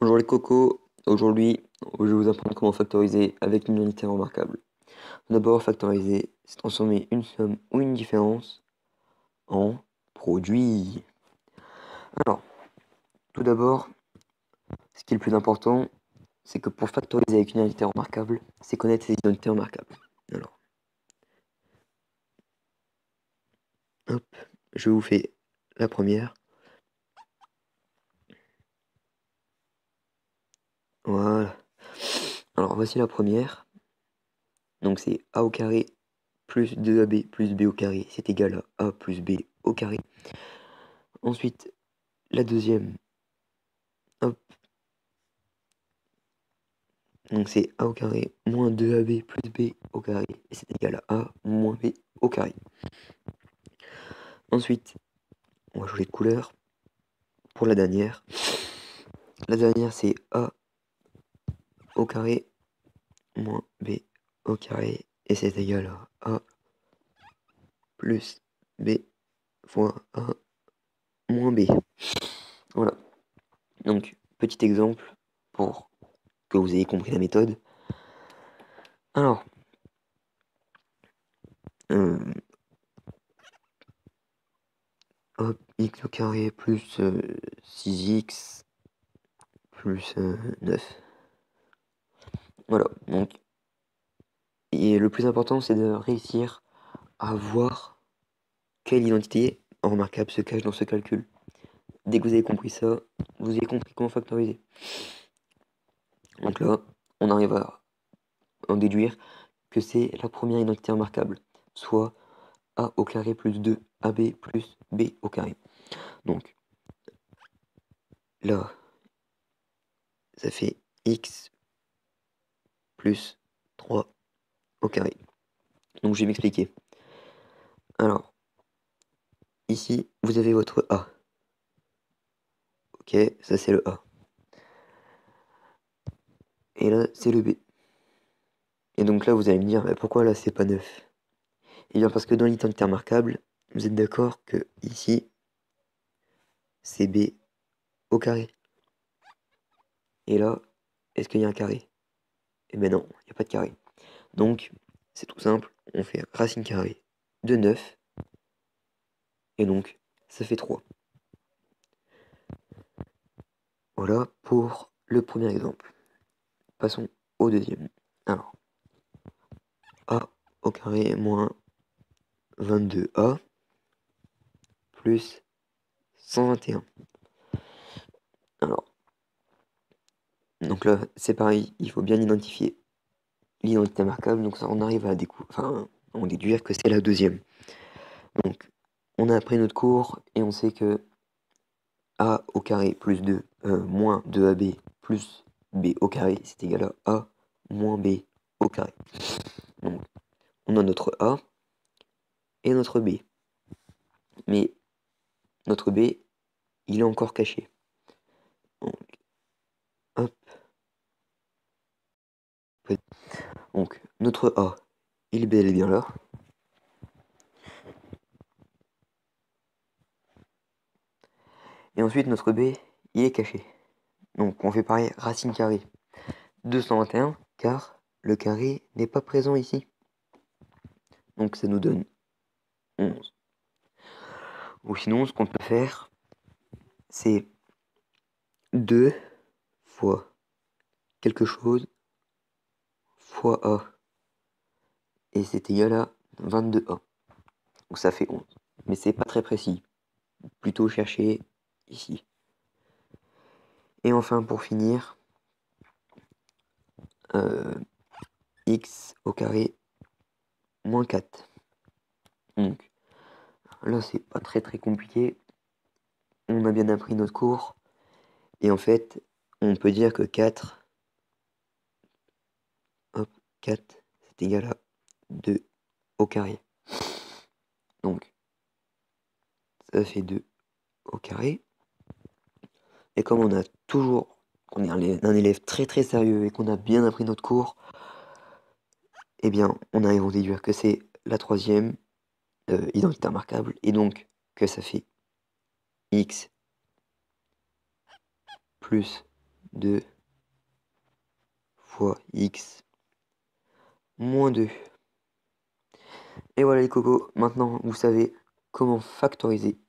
Bonjour les cocos, aujourd'hui je vais vous apprendre comment factoriser avec une unité remarquable. D'abord, factoriser, c'est transformer une somme ou une différence en produit. Alors, tout d'abord, ce qui est le plus important, c'est que pour factoriser avec une unité remarquable, c'est connaître ses unités remarquables. Alors, hop, je vous fais la première. Voilà. Alors, voici la première. Donc, c'est a au carré plus 2ab plus b au carré, c'est égal à a plus b au carré. Ensuite, la deuxième, hop, donc c'est a au carré moins 2ab plus b au carré, et c'est égal à a moins b au carré. Ensuite, on va changer de couleur pour la dernière. La dernière, c'est a au carré moins b au carré, et c'est égal à a plus b fois a moins b. Voilà. Donc, petit exemple pour que vous ayez compris la méthode. Alors, euh, hop, x au carré plus 6x plus 9. Voilà, donc, et le plus important, c'est de réussir à voir quelle identité remarquable se cache dans ce calcul. Dès que vous avez compris ça, vous avez compris comment factoriser. Donc là, on arrive à en déduire que c'est la première identité remarquable, soit a au carré plus 2ab plus b au carré. Donc là, ça fait x plus 3 au carré. Donc je vais m'expliquer. Alors, ici, vous avez votre a. Ok, ça c'est le a. Et là, c'est le b. Et donc là, vous allez me dire, mais pourquoi là, c'est pas 9? Et bien parce que dans l'identité remarquable, vous êtes d'accord que ici, c'est b au carré. Et là, est-ce qu'il y a un carré? Eh ben non, il n'y a pas de carré. Donc, c'est tout simple, on fait racine carrée de 9, et donc, ça fait 3. Voilà pour le premier exemple. Passons au deuxième. Alors, a au carré moins 22a plus 121. Alors, donc là, c'est pareil, il faut bien identifier l'identité remarquable, donc ça, on arrive à on déduire que c'est la deuxième. Donc, on a appris notre cours et on sait que a au carré plus 2 moins 2ab plus b au carré, c'est égal à a moins b au carré. Donc, on a notre a et notre b. Mais notre b, il est encore caché. Donc, hop. Donc, notre a, il est bel et bien là. Et ensuite, notre b, il est caché. Donc, on fait pareil, racine carrée 221, car le carré n'est pas présent ici. Donc, ça nous donne 11. Ou sinon, ce qu'on peut faire, c'est 2 fois quelque chose fois a. Et c'est égal à 22a. Donc, ça fait 11. Mais c'est pas très précis. Plutôt chercher ici. Et enfin, pour finir, x au carré moins 4. Donc là, c'est pas très compliqué. On a bien appris notre cours. Et en fait, on peut dire que 4, hop, 4, c'est égal à 2 au carré. Donc, ça fait 2 au carré. Et comme on a toujours, on est un élève très sérieux et qu'on a bien appris notre cours, eh bien, on arrive à déduire que c'est la troisième identité remarquable. Et donc, que ça fait x plus 2 fois x moins 2. Et voilà les cocos, maintenant vous savez comment factoriser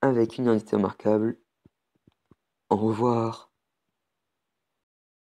avec une identité remarquable. Au revoir.